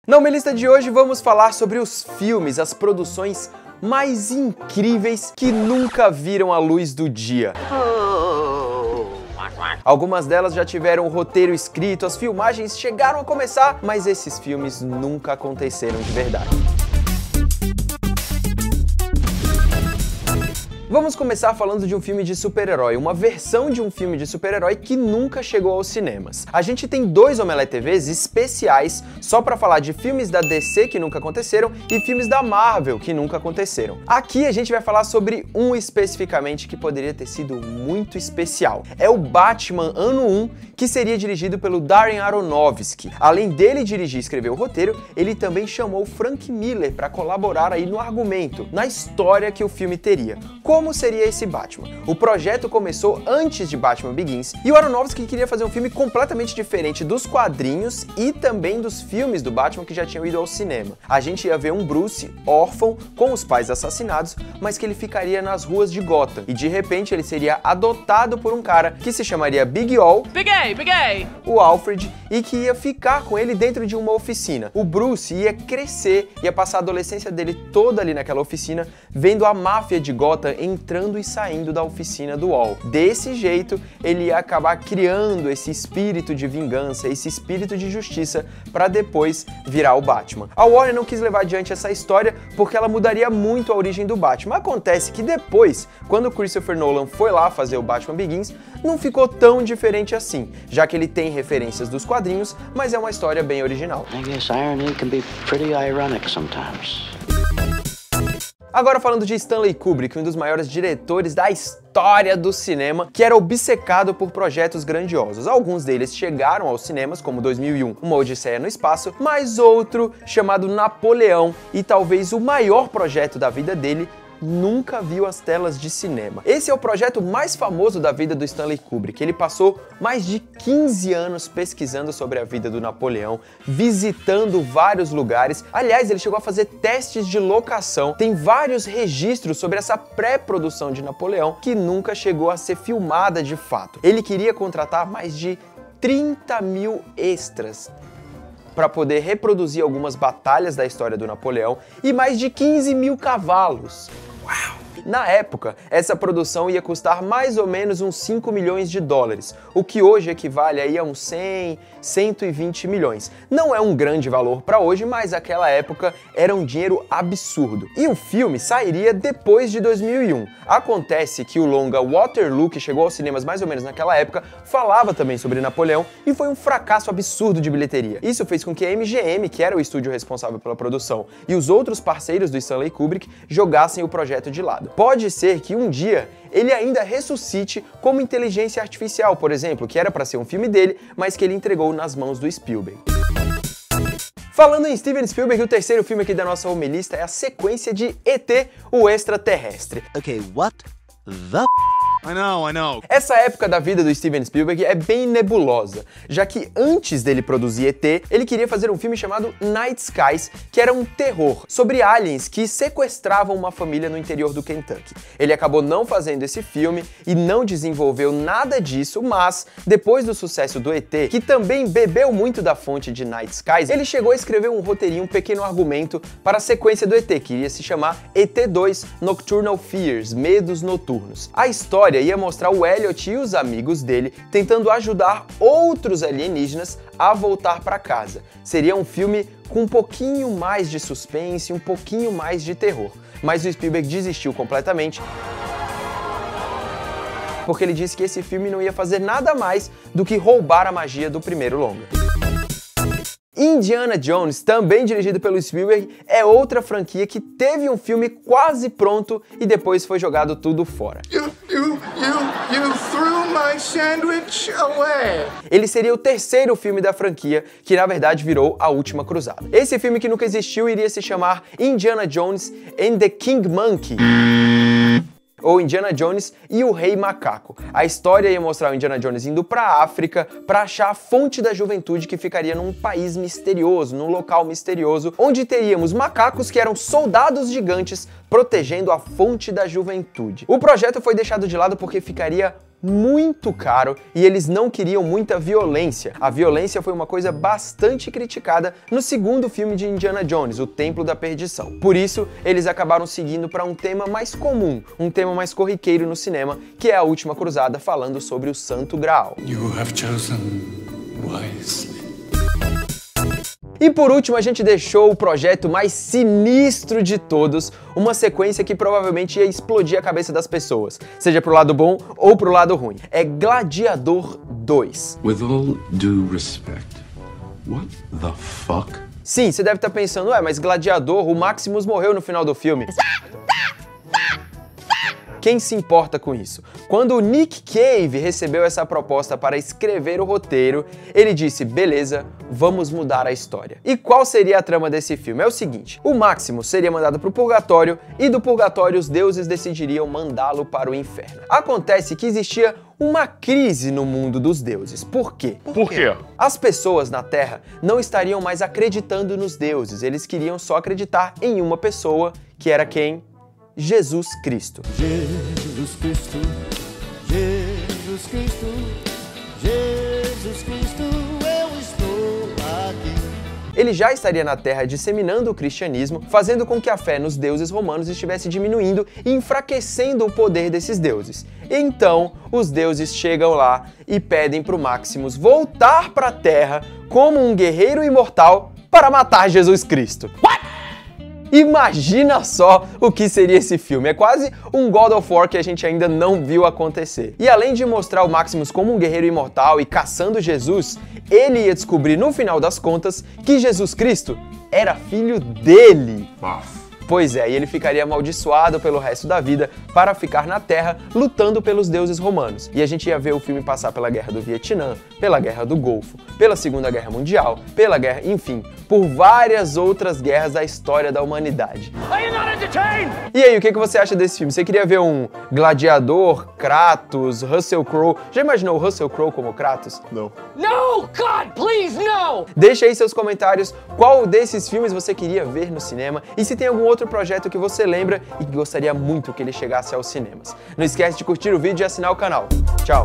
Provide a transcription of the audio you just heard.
Na lista de hoje vamos falar sobre os filmes, as produções mais incríveis que nunca viram a luz do dia. Algumas delas já tiveram o roteiro escrito, as filmagens chegaram a começar, mas esses filmes nunca aconteceram de verdade. Vamos começar falando de um filme de super-herói, uma versão de um filme de super-herói que nunca chegou aos cinemas. A gente tem dois Omelete TVs especiais só pra falar de filmes da DC que nunca aconteceram e filmes da Marvel que nunca aconteceram. Aqui a gente vai falar sobre um especificamente que poderia ter sido muito especial. É o Batman Ano 1, que seria dirigido pelo Darren Aronofsky. Além dele dirigir e escrever o roteiro, ele também chamou Frank Miller para colaborar aí no argumento, na história que o filme teria. Como seria esse Batman? O projeto começou antes de Batman Begins e o Aronofsky queria fazer um filme completamente diferente dos quadrinhos e também dos filmes do Batman que já tinham ido ao cinema. A gente ia ver um Bruce órfão com os pais assassinados, mas que ele ficaria nas ruas de Gotham e de repente ele seria adotado por um cara que se chamaria Big Al, o Alfred, e que ia ficar com ele dentro de uma oficina. O Bruce ia crescer, ia passar a adolescência dele toda ali naquela oficina, vendo a máfia de Gotham entrando e saindo da oficina do Al. Desse jeito, ele ia acabar criando esse espírito de vingança, esse espírito de justiça, para depois virar o Batman. A Warner não quis levar adiante essa história porque ela mudaria muito a origem do Batman. Acontece que depois, quando o Christopher Nolan foi lá fazer o Batman Begins, não ficou tão diferente assim, já que ele tem referências dos quadrinhos, mas é uma história bem original. I guess irony can be pretty ironic sometimes. Agora falando de Stanley Kubrick, um dos maiores diretores da história do cinema, que era obcecado por projetos grandiosos. Alguns deles chegaram aos cinemas, como 2001, Uma Odisseia no Espaço, mas outro, chamado Napoleão, e talvez o maior projeto da vida dele, nunca viu as telas de cinema. Esse é o projeto mais famoso da vida do Stanley Kubrick. Ele passou mais de 15 anos pesquisando sobre a vida do Napoleão, visitando vários lugares. Aliás, ele chegou a fazer testes de locação. Tem vários registros sobre essa pré-produção de Napoleão que nunca chegou a ser filmada de fato. Ele queria contratar mais de 30 mil extras para poder reproduzir algumas batalhas da história do Napoleão e mais de 15 mil cavalos. Uau! Na época, essa produção ia custar mais ou menos uns 5 milhões de dólares, o que hoje equivale aí a uns 100, 120 milhões. Não é um grande valor para hoje, mas naquela época era um dinheiro absurdo. E o filme sairia depois de 2001. Acontece que o longa Waterloo, que chegou aos cinemas mais ou menos naquela época, falava também sobre Napoleão e foi um fracasso absurdo de bilheteria. Isso fez com que a MGM, que era o estúdio responsável pela produção, e os outros parceiros do Stanley Kubrick jogassem o projeto de lado. Pode ser que um dia ele ainda ressuscite como inteligência artificial, por exemplo, que era para ser um filme dele, mas que ele entregou nas mãos do Spielberg. Falando em Steven Spielberg, o terceiro filme aqui da nossa homelista é a sequência de ET, o Extraterrestre. Okay, what the I know. Essa época da vida do Steven Spielberg é bem nebulosa, já que antes dele produzir ET, ele queria fazer um filme chamado Night Skies, que era um terror sobre aliens que sequestravam uma família no interior do Kentucky. Ele acabou não fazendo esse filme e não desenvolveu nada disso, mas depois do sucesso do ET, que também bebeu muito da fonte de Night Skies, ele chegou a escrever um roteirinho, um pequeno argumento para a sequência do ET, que iria se chamar ET 2 Nocturnal Fears, Medos Noturnos. A história ia mostrar o Elliot e os amigos dele tentando ajudar outros alienígenas a voltar para casa. Seria um filme com um pouquinho mais de suspense, um pouquinho mais de terror. Mas o Spielberg desistiu completamente, porque ele disse que esse filme não ia fazer nada mais do que roubar a magia do primeiro longa. Indiana Jones, também dirigido pelo Spielberg, é outra franquia que teve um filme quase pronto e depois foi jogado tudo fora. You threw my sandwich away. Ele seria o terceiro filme da franquia, que na verdade virou A Última Cruzada. Esse filme que nunca existiu iria se chamar Indiana Jones and the King Monkey, ou Indiana Jones e o Rei Macaco. A história ia mostrar o Indiana Jones indo pra África pra achar a fonte da juventude que ficaria num país misterioso, num local misterioso, onde teríamos macacos que eram soldados gigantes protegendo a fonte da juventude. O projeto foi deixado de lado porque ficaria muito caro e eles não queriam muita violência. A violência foi uma coisa bastante criticada no segundo filme de Indiana Jones, O Templo da Perdição. Por isso, eles acabaram seguindo para um tema mais comum, um tema mais corriqueiro no cinema, que é A Última Cruzada, falando sobre o Santo Graal. You have chosen wisely. E por último, a gente deixou o projeto mais sinistro de todos, uma sequência que provavelmente ia explodir a cabeça das pessoas, seja pro lado bom ou pro lado ruim. É Gladiador 2. With all due respect, what the fuck? Sim, você deve estar pensando, mas Gladiador, o Maximus morreu no final do filme. Quem se importa com isso? Quando o Nick Cave recebeu essa proposta para escrever o roteiro, ele disse, beleza, vamos mudar a história. E qual seria a trama desse filme? É o seguinte, o Maximus seria mandado para o Purgatório e do Purgatório os deuses decidiriam mandá-lo para o Inferno. Acontece que existia uma crise no mundo dos deuses. Por quê? Por quê? As pessoas na Terra não estariam mais acreditando nos deuses, eles queriam só acreditar em uma pessoa, que era quem? Jesus Cristo. Jesus Cristo, Jesus Cristo, Jesus Cristo, eu estou aqui. Ele já estaria na Terra disseminando o cristianismo, fazendo com que a fé nos deuses romanos estivesse diminuindo e enfraquecendo o poder desses deuses. Então, os deuses chegam lá e pedem para o Maximus voltar para a Terra como um guerreiro imortal para matar Jesus Cristo. What? Imagina só o que seria esse filme, é quase um God of War que a gente ainda não viu acontecer. E além de mostrar o Maximus como um guerreiro imortal e caçando Jesus, ele ia descobrir no final das contas que Jesus Cristo era filho dele. Pois é, e ele ficaria amaldiçoado pelo resto da vida para ficar na Terra lutando pelos deuses romanos. E a gente ia ver o filme passar pela Guerra do Vietnã, pela Guerra do Golfo, pela Segunda Guerra Mundial, pela guerra, enfim, por várias outras guerras da história da humanidade. E aí, o que você acha desse filme? Você queria ver um Gladiador, Kratos, Russell Crowe? Já imaginou o Russell Crowe como Kratos? Não. No, God, please, no! Deixa aí seus comentários qual desses filmes você queria ver no cinema e se tem algum outro projeto que você lembra e que gostaria muito que ele chegasse aos cinemas. Não esquece de curtir o vídeo e assinar o canal. Tchau!